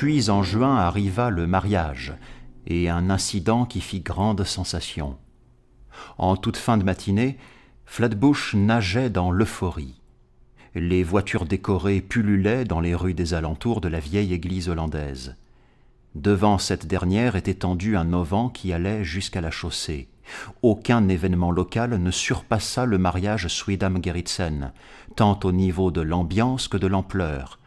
Puis en juin arriva le mariage, et un incident qui fit grande sensation. En toute fin de matinée, Flatbush nageait dans l'euphorie. Les voitures décorées pullulaient dans les rues des alentours de la vieille église hollandaise. Devant cette dernière était tendu un auvent qui allait jusqu'à la chaussée. Aucun événement local ne surpassa le mariage Sweedham-Gerritsen, tant au niveau de l'ambiance que de l'ampleur,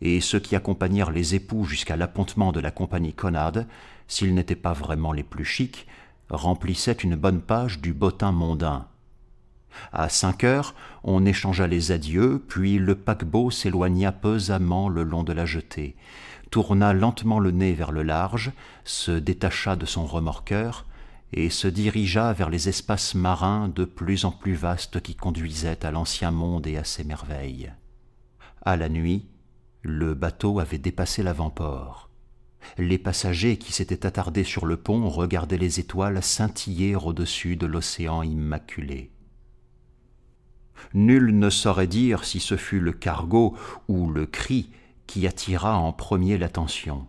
et ceux qui accompagnèrent les époux jusqu'à l'appontement de la compagnie Conrad, s'ils n'étaient pas vraiment les plus chics, remplissaient une bonne page du bottin mondain. À 5 heures, on échangea les adieux, puis le paquebot s'éloigna pesamment le long de la jetée, tourna lentement le nez vers le large, se détacha de son remorqueur et se dirigea vers les espaces marins de plus en plus vastes qui conduisaient à l'ancien monde et à ses merveilles. À la nuit, le bateau avait dépassé l'avant-port. Les passagers qui s'étaient attardés sur le pont regardaient les étoiles scintiller au-dessus de l'océan immaculé. Nul ne saurait dire si ce fut le cargo ou le cri qui attira en premier l'attention.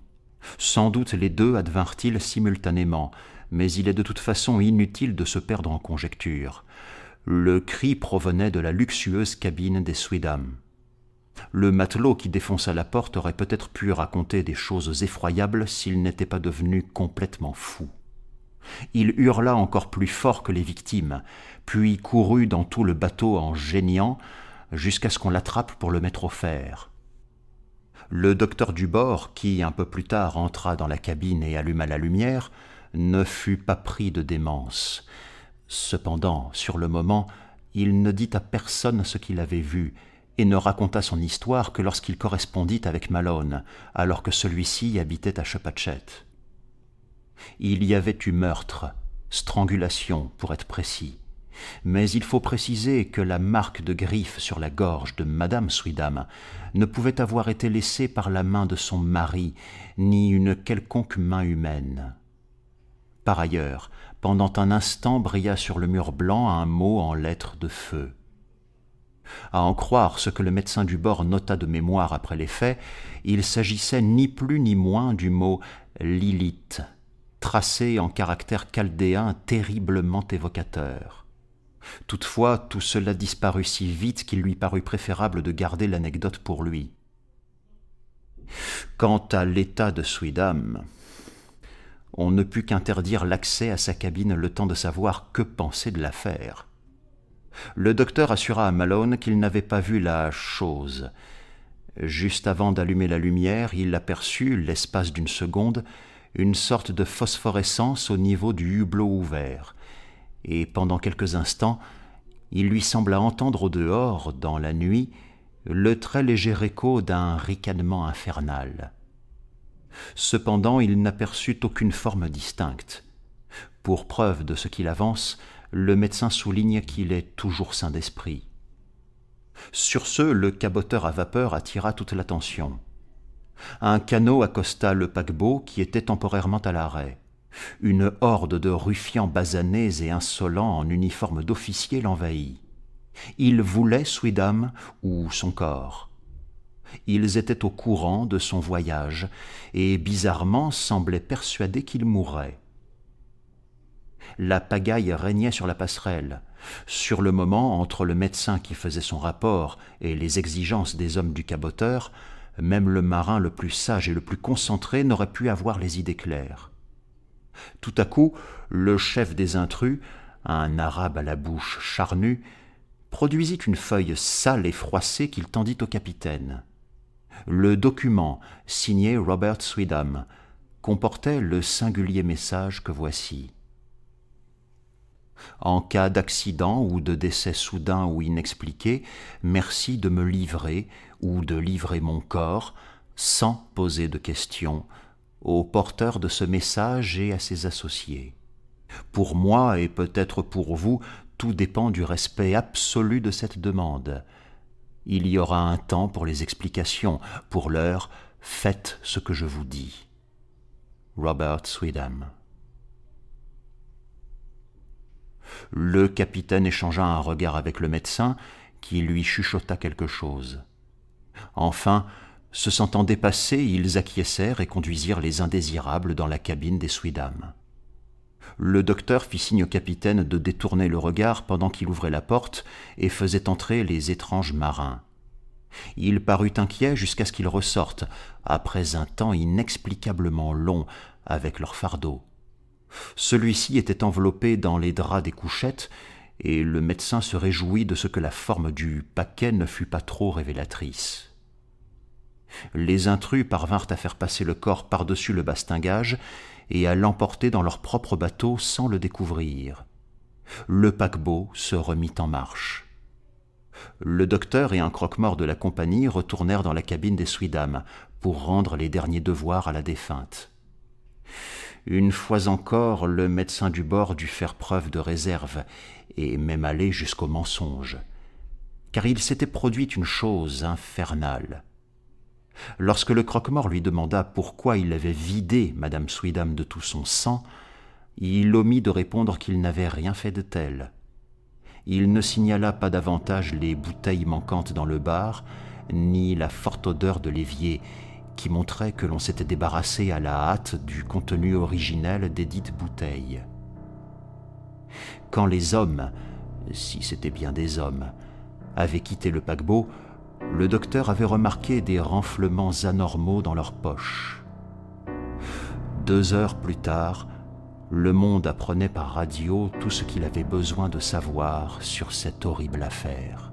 Sans doute les deux advinrent-ils simultanément, mais il est de toute façon inutile de se perdre en conjectures. Le cri provenait de la luxueuse cabine des Sweedham. Le matelot qui défonça la porte aurait peut-être pu raconter des choses effroyables s'il n'était pas devenu complètement fou. Il hurla encore plus fort que les victimes, puis courut dans tout le bateau en geignant, jusqu'à ce qu'on l'attrape pour le mettre au fer. Le docteur du bord, qui un peu plus tard entra dans la cabine et alluma la lumière, ne fut pas pris de démence. Cependant, sur le moment, il ne dit à personne ce qu'il avait vu, et ne raconta son histoire que lorsqu'il correspondit avec Malone, alors que celui-ci habitait à Chepachet. Il y avait eu meurtre, strangulation pour être précis, mais il faut préciser que la marque de griffe sur la gorge de Madame Sweedham ne pouvait avoir été laissée par la main de son mari, ni une quelconque main humaine. Par ailleurs, pendant un instant brilla sur le mur blanc un mot en lettres de feu. À en croire ce que le médecin du bord nota de mémoire après les faits, il s'agissait ni plus ni moins du mot « Lilith », tracé en caractères chaldéens terriblement évocateurs. Toutefois, tout cela disparut si vite qu'il lui parut préférable de garder l'anecdote pour lui. Quant à l'état de Sweedham, on ne put qu'interdire l'accès à sa cabine le temps de savoir que penser de l'affaire. Le docteur assura à Malone qu'il n'avait pas vu la chose. Juste avant d'allumer la lumière, il aperçut, l'espace d'une seconde, une sorte de phosphorescence au niveau du hublot ouvert, et pendant quelques instants, il lui sembla entendre au dehors, dans la nuit, le très léger écho d'un ricanement infernal. Cependant, il n'aperçut aucune forme distincte. Pour preuve de ce qu'il avance, le médecin souligne qu'il est toujours sain d'esprit. Sur ce, le caboteur à vapeur attira toute l'attention. Un canot accosta le paquebot qui était temporairement à l'arrêt. Une horde de ruffians basanés et insolents en uniforme d'officier l'envahit. Ils voulaient Sweedham ou son corps. Ils étaient au courant de son voyage et bizarrement semblaient persuadés qu'il mourrait. La pagaille régnait sur la passerelle. Sur le moment, entre le médecin qui faisait son rapport et les exigences des hommes du caboteur, même le marin le plus sage et le plus concentré n'aurait pu avoir les idées claires. Tout à coup, le chef des intrus, un arabe à la bouche charnue, produisit une feuille sale et froissée qu'il tendit au capitaine. Le document, signé Robert Sweedham, comportait le singulier message que voici. En cas d'accident ou de décès soudain ou inexpliqué, merci de me livrer ou de livrer mon corps, sans poser de questions, au porteur de ce message et à ses associés. Pour moi et peut-être pour vous, tout dépend du respect absolu de cette demande. Il y aura un temps pour les explications. Pour l'heure, faites ce que je vous dis. Robert Sweedham. Le capitaine échangea un regard avec le médecin, qui lui chuchota quelque chose. Enfin, Se sentant dépassés, ils acquiescèrent et conduisirent les indésirables dans la cabine des Sweedham. Le docteur fit signe au capitaine de détourner le regard pendant qu'il ouvrait la porte et faisait entrer les étranges marins. Il parut inquiet jusqu'à ce qu'ils ressortent, après un temps inexplicablement long, avec leur fardeau. Celui-ci était enveloppé dans les draps des couchettes, et le médecin se réjouit de ce que la forme du paquet ne fût pas trop révélatrice. Les intrus parvinrent à faire passer le corps par-dessus le bastingage et à l'emporter dans leur propre bateau sans le découvrir. Le paquebot se remit en marche. Le docteur et un croque-mort de la compagnie retournèrent dans la cabine des Sweedham pour rendre les derniers devoirs à la défunte. Une fois encore, le médecin du bord dut faire preuve de réserve et même aller jusqu'au mensonge, car il s'était produit une chose infernale. Lorsque le croque-mort lui demanda pourquoi il avait vidé madame Sweedham de tout son sang, il omit de répondre qu'il n'avait rien fait de tel. Il ne signala pas davantage les bouteilles manquantes dans le bar, ni la forte odeur de l'évier, qui montrait que l'on s'était débarrassé à la hâte du contenu originel des dites bouteilles. Quand les hommes, si c'était bien des hommes, avaient quitté le paquebot, le docteur avait remarqué des renflements anormaux dans leurs poches. 2 heures plus tard, le monde apprenait par radio tout ce qu'il avait besoin de savoir sur cette horrible affaire.